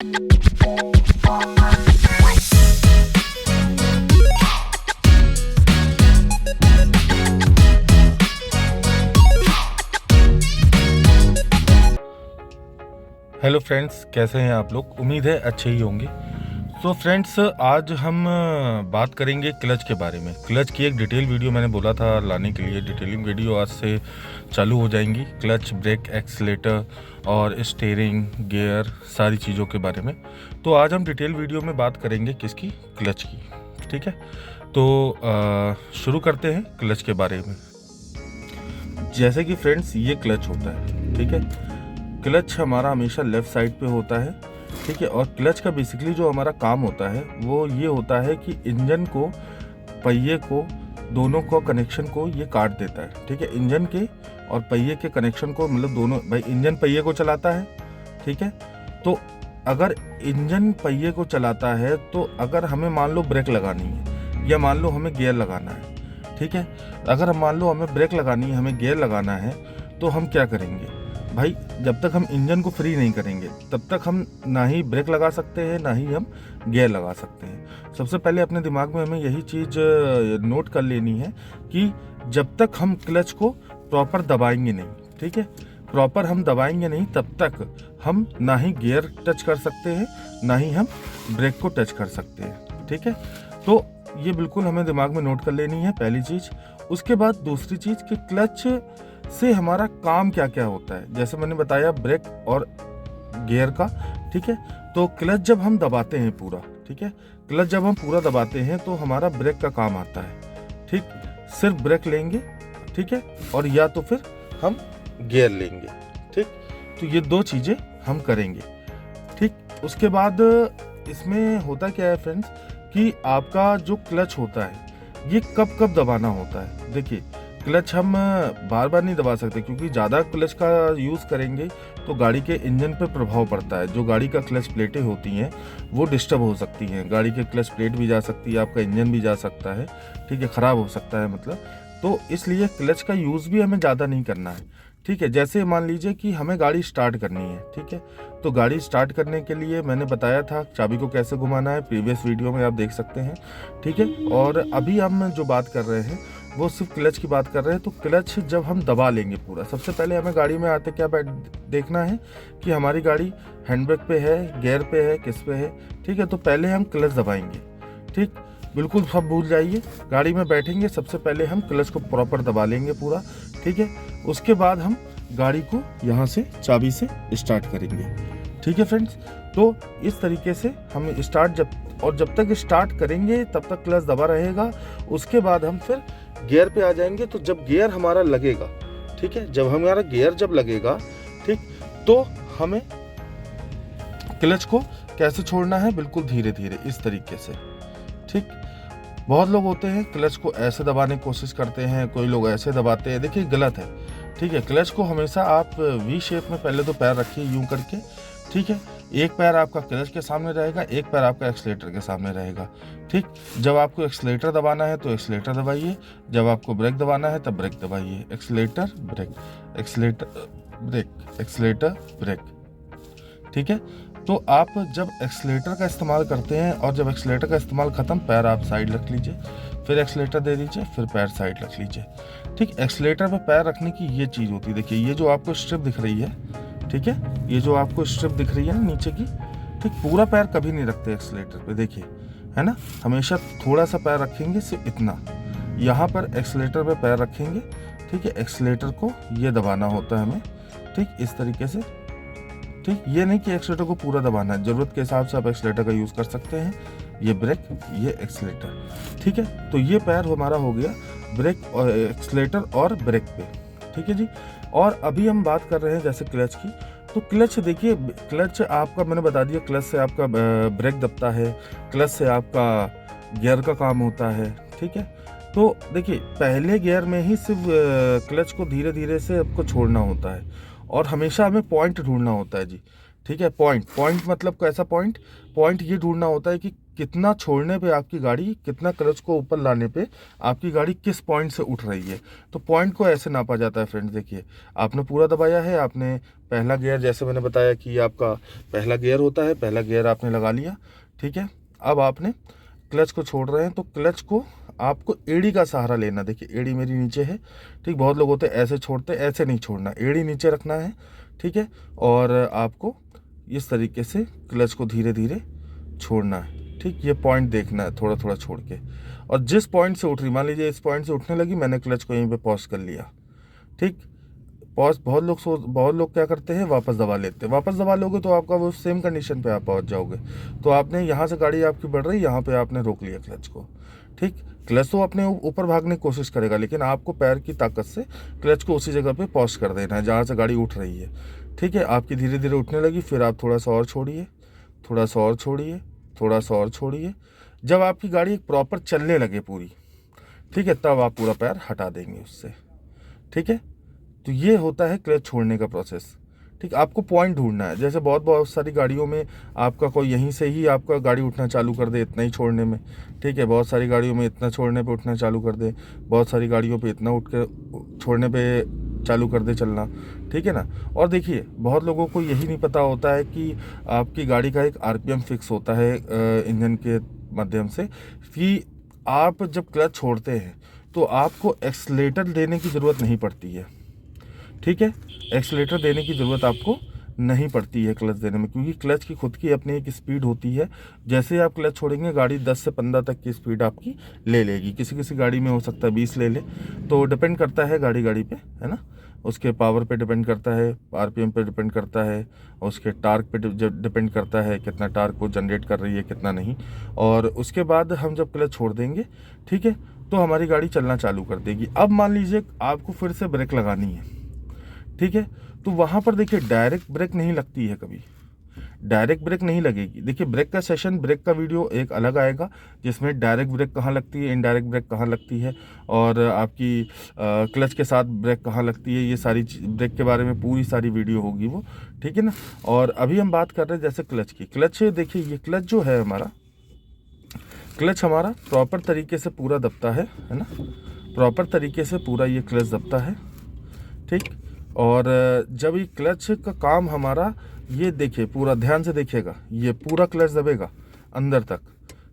Hello friends, कैसे हैं आप लोग? उम्मीद है अच्छे ही होंगे। तो फ्रेंड्स, आज हम बात करेंगे क्लच के बारे में। क्लच की एक डिटेल वीडियो मैंने बोला था लाने के लिए। डिटेलिंग वीडियो आज से चालू हो जाएंगी। क्लच, ब्रेक, एक्सीलेटर और स्टीयरिंग, गियर, सारी चीज़ों के बारे में। तो आज हम डिटेल वीडियो में बात करेंगे किसकी? क्लच की। ठीक है, तो शुरू करते हैं क्लच के बारे में। जैसे कि फ्रेंड्स, ये क्लच होता है। ठीक है, क्लच हमारा हमेशा लेफ़्ट साइड पे होता है। ठीक है, और क्लच का बेसिकली जो हमारा काम होता है वो ये होता है कि इंजन को, पहिए को, दोनों को कनेक्शन को ये काट देता है। ठीक है, इंजन के और पहिए के कनेक्शन को, मतलब दोनों, भाई इंजन पहिए को चलाता है। ठीक है, तो अगर इंजन पहिए को चलाता है तो अगर हमें मान लो ब्रेक लगानी है या मान लो हमें गियर लगाना है। ठीक है, अगर मान लो हमें ब्रेक लगानी है, हमें गियर लगाना है, तो हम क्या करेंगे भाई? जब तक हम इंजन को फ्री नहीं करेंगे तब तक हम ना ही ब्रेक लगा सकते हैं ना ही हम गियर लगा सकते हैं। सबसे पहले अपने दिमाग में हमें यही चीज़ नोट कर लेनी है कि जब तक हम क्लच को प्रॉपर दबाएंगे नहीं, ठीक है, प्रॉपर हम दबाएंगे नहीं, तब तक हम ना ही गियर टच कर सकते हैं ना ही हम ब्रेक को टच कर सकते हैं। ठीक है, तो ये बिल्कुल हमें दिमाग में नोट कर लेनी है, पहली चीज़। उसके बाद दूसरी चीज़ कि क्लच से हमारा काम क्या क्या होता है। जैसे मैंने बताया ब्रेक और गियर का। ठीक है, तो क्लच जब हम दबाते हैं पूरा, ठीक है, क्लच जब हम पूरा दबाते हैं तो हमारा ब्रेक का काम आता है। ठीक, सिर्फ ब्रेक लेंगे, ठीक है, और या तो फिर हम गियर लेंगे। ठीक, तो ये दो चीज़ें हम करेंगे। ठीक, उसके बाद इसमें होता क्या है फ्रेंड्स कि आपका जो क्लच होता है ये कब कब दबाना होता है। देखिए, क्लच हम बार बार नहीं दबा सकते, क्योंकि ज़्यादा क्लच का यूज़ करेंगे तो गाड़ी के इंजन पे प्रभाव पड़ता है। जो गाड़ी का क्लच प्लेटें होती हैं वो डिस्टर्ब हो सकती हैं। गाड़ी के क्लच प्लेट भी जा सकती है, आपका इंजन भी जा सकता है। ठीक है, ख़राब हो सकता है मतलब। तो इसलिए क्लच का यूज़ भी हमें ज़्यादा नहीं करना है। ठीक है, जैसे मान लीजिए कि हमें गाड़ी स्टार्ट करनी है। ठीक है, तो गाड़ी स्टार्ट करने के लिए मैंने बताया था चाबी को कैसे घुमाना है, प्रीवियस वीडियो में आप देख सकते हैं। ठीक है, और अभी हम जो बात कर रहे हैं वो सिर्फ क्लच की बात कर रहे हैं। तो क्लच जब हम दबा लेंगे पूरा, सबसे पहले हमें गाड़ी में आते क्या देखना है कि हमारी गाड़ी हैंड ब्रेक पे है, गियर पे है, किस पे है। ठीक है, तो पहले हम क्लच दबाएंगे। ठीक, बिल्कुल सब भूल जाइए। गाड़ी में बैठेंगे, सबसे पहले हम क्लच को प्रॉपर दबा लेंगे पूरा। ठीक है, उसके बाद हम गाड़ी को यहाँ से चाबी से स्टार्ट करेंगे। ठीक है फ्रेंड्स, तो इस तरीके से हम जब तक स्टार्ट करेंगे तब तक क्लच दबा रहेगा। उसके बाद हम फिर गियर पे आ जाएंगे। तो जब गियर हमारा लगेगा, ठीक है, जब हमारा गियर जब लगेगा, ठीक, तो हमें क्लच को कैसे छोड़ना है, बिल्कुल धीरे धीरे इस तरीके से। ठीक, बहुत लोग होते हैं क्लच को ऐसे दबाने की कोशिश करते हैं, कोई लोग ऐसे दबाते हैं। देखिए, गलत है। ठीक है, क्लच को हमेशा आप वी शेप में पहले तो पैर रखिए यूं करके। ठीक है, एक पैर आपका क्लच के सामने रहेगा, एक पैर आपका एक्सीलेटर के सामने रहेगा। ठीक, जब आपको एक्सीलेटर दबाना है तो एक्सीलेटर दबाइए, जब आपको ब्रेक दबाना है तब ब्रेक दबाइए। Accelerator brake, accelerator brake, accelerator brake. ठीक है, तो आप जब एक्सीलेटर का इस्तेमाल करते हैं और जब एक्सीलेटर का इस्तेमाल ख़त्म, पैर आप साइड रख लीजिए, फिर एक्सीलेटर दे दीजिए, फिर पैर साइड रख लीजिए। ठीक, एक्सीलेटर पे पैर रखने की ये चीज़ होती है। देखिए, ये जो आपको स्ट्रिप दिख रही है, ठीक है, ये जो आपको स्ट्रिप दिख रही है ना नीचे की, ठीक, पूरा पैर कभी नहीं रखते एक्सीलेटर पे। देखिए, है ना, हमेशा थोड़ा सा पैर रखेंगे, सिर्फ इतना। यहाँ पर एक्सीलेटर पे पैर रखेंगे। ठीक है, एक्सीलेटर को ये दबाना होता है हमें। ठीक, इस तरीके से। ठीक, ये नहीं कि एक्सीलेटर को पूरा दबाना है, ज़रूरत के हिसाब से आप एक्सीलेटर का यूज़ कर सकते हैं। ये ब्रेक, ये एक्सीलेटर। ठीक है, तो ये पैर हमारा हो गया ब्रेक और एक्सीलेटर और ब्रेक पे। ठीक है जी, और अभी हम बात कर रहे हैं जैसे क्लच की। तो क्लच देखिए, क्लच आपका मैंने बता दिया, क्लच से आपका ब्रेक दबता है, क्लच से आपका गियर का काम होता है। ठीक है, तो देखिए, पहले गियर में ही सिर्फ क्लच को धीरे धीरे से आपको छोड़ना होता है और हमेशा हमें पॉइंट ढूंढना होता है जी। ठीक है, पॉइंट मतलब कैसा पॉइंट ये ढूंढना होता है कि कितना छोड़ने पे आपकी गाड़ी, कितना क्लच को ऊपर लाने पे आपकी गाड़ी किस पॉइंट से उठ रही है। तो पॉइंट को ऐसे नापा जाता है फ्रेंड्स। देखिए आपने पूरा दबाया है, आपने पहला गियर, जैसे मैंने बताया कि आपका पहला गियर होता है, पहला गियर आपने लगा लिया, ठीक है। अब आपने क्लच को छोड़ रहे हैं, तो क्लच को आपको एड़ी का सहारा लेना। देखिए एड़ी मेरी नीचे है, ठीक। बहुत लोग होते हैं ऐसे छोड़ते, ऐसे नहीं छोड़ना, एड़ी नीचे रखना है, ठीक है। और आपको इस तरीके से क्लच को धीरे धीरे छोड़ना है, ठीक। ये पॉइंट देखना है थोड़ा थोड़ा छोड़ के। और जिस पॉइंट से उठ रही, मान लीजिए इस पॉइंट से उठने लगी, मैंने क्लच को यहीं पे पॉज कर लिया, ठीक। पॉज, बहुत लोग क्या करते हैं, वापस दबा लेते हैं। वापस दबा लोगे तो आपका वो सेम कंडीशन पे आप पहुंच जाओगे। तो आपने यहाँ से गाड़ी आपकी बढ़ रही, यहाँ पे आपने रोक लिया क्लच को, ठीक। क्लच तो अपने ऊपर भागने की कोशिश करेगा, लेकिन आपको पैर की ताकत से क्लच को उसी जगह पे पॉज कर देना है जहाँ से गाड़ी उठ रही है, ठीक है। आपकी धीरे धीरे उठने लगी, फिर आप थोड़ा सा और छोड़िए, थोड़ा सा और छोड़िए, थोड़ा सा और छोड़िए। जब आपकी गाड़ी एक प्रॉपर चलने लगे पूरी, ठीक है, तब आप पूरा पैर हटा देंगे उससे, ठीक है। तो ये होता है क्लच छोड़ने का प्रोसेस, ठीक। आपको पॉइंट ढूंढना है। जैसे बहुत सारी गाड़ियों में आपका कोई यहीं से ही आपका गाड़ी उठना चालू कर दे इतना ही छोड़ने में, ठीक है। बहुत सारी गाड़ियों में इतना छोड़ने पे उठना चालू कर दे, बहुत सारी गाड़ियों पे इतना उठ के छोड़ने पे चालू कर दे चलना, ठीक है ना। और देखिए बहुत लोगों को यही नहीं पता होता है कि आपकी गाड़ी का एक आरपीएम फिक्स होता है इंजन के माध्यम से, कि आप जब क्लच छोड़ते हैं तो आपको एक्सलेटर देने की ज़रूरत नहीं पड़ती है, ठीक है। एक्सलेटर देने की ज़रूरत आपको नहीं पड़ती है क्लच देने में, क्योंकि क्लच की खुद की अपनी एक स्पीड होती है। जैसे ही आप क्लच छोड़ेंगे गाड़ी 10 से 15 तक की स्पीड आपकी ले लेगी। किसी किसी गाड़ी में हो सकता है 20 ले ले, तो डिपेंड करता है गाड़ी पे, है ना। उसके पावर पे डिपेंड करता है, आरपीएम पे डिपेंड करता है, उसके टार्क पे डिपेंड करता है, कितना टार्क वो जनरेट कर रही है कितना नहीं। और उसके बाद हम जब क्लच छोड़ देंगे, ठीक है, तो हमारी गाड़ी चलना चालू कर देगी। अब मान लीजिए आपको फिर से ब्रेक लगानी है, ठीक है, तो वहाँ पर देखिए डायरेक्ट ब्रेक नहीं लगती है, कभी डायरेक्ट ब्रेक नहीं लगेगी। देखिए ब्रेक का सेशन, ब्रेक का वीडियो एक अलग आएगा जिसमें डायरेक्ट ब्रेक कहाँ लगती है, इनडायरेक्ट ब्रेक कहाँ लगती है, और आपकी क्लच के साथ ब्रेक कहाँ लगती है, ये सारी ब्रेक के बारे में पूरी सारी वीडियो होगी वो, ठीक है ना। और अभी हम बात कर रहे हैं जैसे क्लच की। क्लच देखिए, ये क्लच जो है हमारा, क्लच हमारा प्रॉपर तरीके से पूरा दबता है ना, प्रॉपर तरीके से पूरा ये क्लच दबता है, ठीक। और जब ये क्लच का काम हमारा, ये देखिए पूरा ध्यान से देखिएगा, ये पूरा क्लच दबेगा अंदर तक,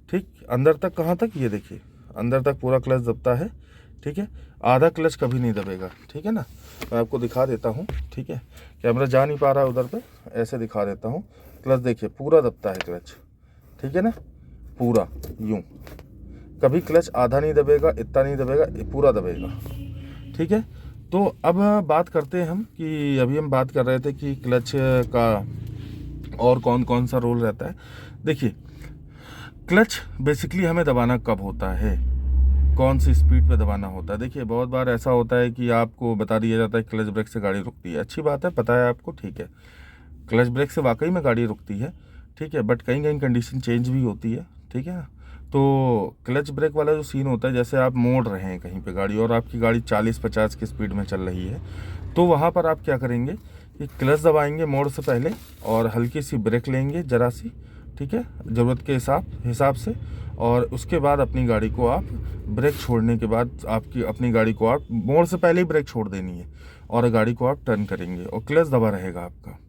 ठीक। अंदर तक कहाँ तक, ये देखिए अंदर तक पूरा क्लच दबता है, ठीक है। आधा क्लच कभी नहीं दबेगा, ठीक है ना। मैं आपको दिखा देता हूँ, ठीक है, कैमरा जा नहीं पा रहा है उधर पे, ऐसे दिखा देता हूँ। क्लच देखिए पूरा दबता है क्लच, ठीक है ना, पूरा यूँ। कभी क्लच आधा नहीं दबेगा, इतना नहीं दबेगा, पूरा दबेगा, ठीक है। तो अब बात करते हैं हम कि अभी हम बात कर रहे थे कि क्लच का और कौन कौन सा रोल रहता है। देखिए क्लच बेसिकली हमें दबाना कब होता है, कौन सी स्पीड पे दबाना होता है। देखिए बहुत बार ऐसा होता है कि आपको बता दिया जाता है क्लच ब्रेक से गाड़ी रुकती है, अच्छी बात है, पता है आपको, ठीक है, क्लच ब्रेक से वाकई में गाड़ी रुकती है, ठीक है। बट कहीं कहीं कंडीशन चेंज भी होती है, ठीक है ना। तो क्लच ब्रेक वाला जो सीन होता है, जैसे आप मोड़ रहे हैं कहीं पे गाड़ी और आपकी गाड़ी 40-50 की स्पीड में चल रही है, तो वहाँ पर आप क्या करेंगे कि क्लच दबाएंगे मोड़ से पहले और हल्की सी ब्रेक लेंगे ज़रा सी, ठीक है, ज़रूरत के हिसाब से। और उसके बाद अपनी गाड़ी को आप ब्रेक छोड़ने के बाद आपकी अपनी गाड़ी को आप मोड़ से पहले ही ब्रेक छोड़ देनी है और गाड़ी को आप टर्न करेंगे और क्लच दबा रहेगा आपका,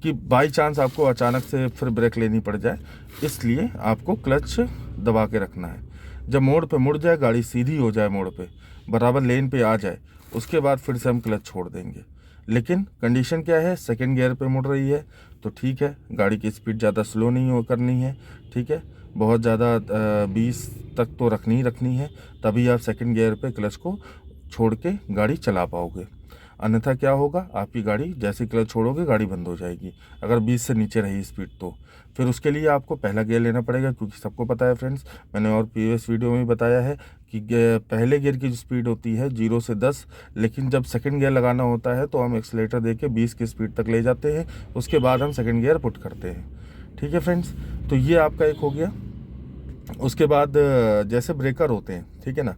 कि बाई चांस आपको अचानक से फिर ब्रेक लेनी पड़ जाए, इसलिए आपको क्लच दबा के रखना है। जब मोड़ पे मुड़ जाए, गाड़ी सीधी हो जाए, मोड़ पे बराबर लेन पे आ जाए, उसके बाद फिर से हम क्लच छोड़ देंगे। लेकिन कंडीशन क्या है, सेकंड गियर पे मुड़ रही है तो ठीक है, गाड़ी की स्पीड ज़्यादा स्लो नहीं हो करनी है, ठीक है, बहुत ज़्यादा 20 तक तो रखनी है, तभी आप सेकंड गियर पे क्लच को छोड़ के गाड़ी चला पाओगे। अन्यथा क्या होगा, आपकी गाड़ी जैसे क्लच छोड़ोगे गाड़ी बंद हो जाएगी अगर 20 से नीचे रही स्पीड तो। फिर उसके लिए आपको पहला गियर लेना पड़ेगा, क्योंकि सबको पता है फ्रेंड्स, मैंने और प्रीवियस वीडियो में बताया है कि पहले गियर की जो स्पीड होती है 0 से 10, लेकिन जब सेकंड गियर लगाना होता है तो हम एक्सीलरेटर दे के 20 की स्पीड तक ले जाते हैं, उसके बाद हम सेकंड गियर पुट करते हैं, ठीक है फ्रेंड्स। तो ये आपका एक हो गया। उसके बाद जैसे ब्रेकर होते हैं, ठीक है ना,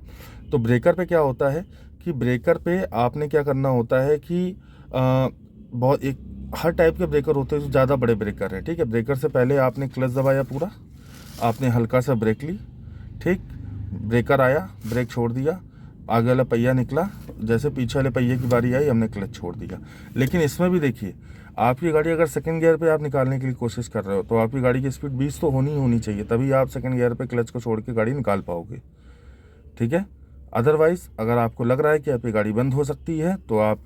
तो ब्रेकर पे क्या होता है कि ब्रेकर पे आपने क्या करना होता है कि बहुत एक हर टाइप के ब्रेकर होते हैं जो ज़्यादा बड़े ब्रेकर हैं, ठीक है। ब्रेकर से पहले आपने क्लच दबाया पूरा, आपने हल्का सा ब्रेक ली, ठीक, ब्रेकर आया, ब्रेक छोड़ दिया, आगे वाला पहिया निकला, जैसे पीछे वाले पहिए की बारी आई हमने क्लच छोड़ दिया। लेकिन इसमें भी देखिए, आपकी गाड़ी अगर सेकंड गियर पे आप निकालने के लिए कोशिश कर रहे हो तो आपकी गाड़ी की स्पीड 20 तो होनी चाहिए, तभी आप सेकंड गियर पे क्लच को छोड़ के गाड़ी निकाल पाओगे, ठीक है। अदरवाइज़ अगर आपको लग रहा है कि आपकी गाड़ी बंद हो सकती है तो आप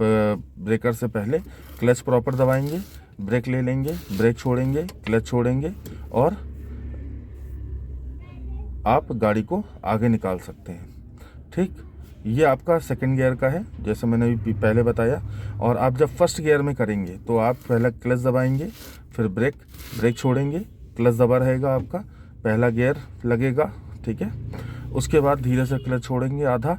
ब्रेकर से पहले क्लच प्रॉपर दबाएंगे, ब्रेक ले लेंगे, ब्रेक छोड़ेंगे, क्लच छोड़ेंगे और आप गाड़ी को आगे निकाल सकते हैं, ठीक। ये आपका सेकंड गियर का है, जैसे मैंने अभी पहले बताया। और आप जब फर्स्ट गियर में करेंगे तो आप पहला क्लच दबाएंगे, फिर ब्रेक छोड़ेंगे, क्लच दबा रहेगा आपका, पहला गियर लगेगा, ठीक है। उसके बाद धीरे से क्लच छोड़ेंगे आधा,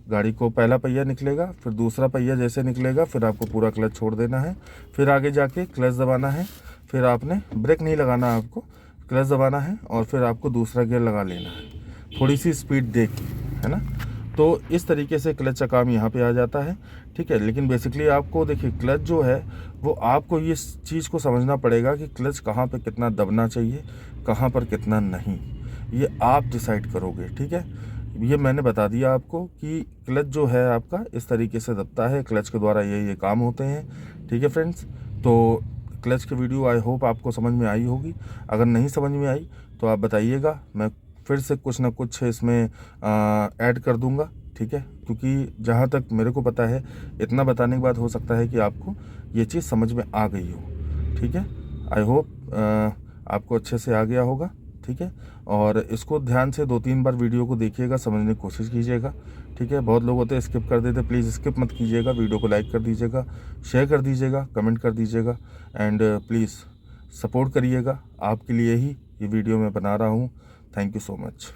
गाड़ी को पहला पहिया निकलेगा, फिर दूसरा पहिया जैसे निकलेगा फिर आपको पूरा क्लच छोड़ देना है, फिर आगे जाके क्लच दबाना है, फिर आपने ब्रेक नहीं लगाना, आपको क्लच दबाना है और फिर आपको दूसरा गियर लगा लेना है, थोड़ी सी स्पीड देख के, है ना। तो इस तरीके से क्लच का काम यहाँ पे आ जाता है, ठीक है। लेकिन बेसिकली आपको देखिए, क्लच जो है वो आपको ये चीज़ को समझना पड़ेगा कि क्लच कहाँ पे कितना दबना चाहिए, कहाँ पर कितना नहीं, ये आप डिसाइड करोगे, ठीक है। ये मैंने बता दिया आपको कि क्लच जो है आपका इस तरीके से दबता है, क्लच के द्वारा ये काम होते हैं, ठीक है फ्रेंड्स। तो क्लच की वीडियो आई होप आपको समझ में आई होगी। अगर नहीं समझ में आई तो आप बताइएगा, मैं फिर से कुछ ना कुछ इसमें ऐड कर दूंगा, ठीक है। क्योंकि जहाँ तक मेरे को पता है, इतना बताने के बाद हो सकता है कि आपको ये चीज़ समझ में आ गई हो, ठीक है। आई होप आपको अच्छे से आ गया होगा, ठीक है। और इसको ध्यान से 2-3 बार वीडियो को देखिएगा, समझने की कोशिश कीजिएगा, ठीक है। बहुत लोग होते हैं स्किप कर देते, प्लीज़ स्किप मत कीजिएगा, वीडियो को लाइक कर दीजिएगा, शेयर कर दीजिएगा, कमेंट कर दीजिएगा एंड प्लीज़ सपोर्ट करिएगा। आपके लिए ही ये वीडियो मैं बना रहा हूँ। Thank you so much.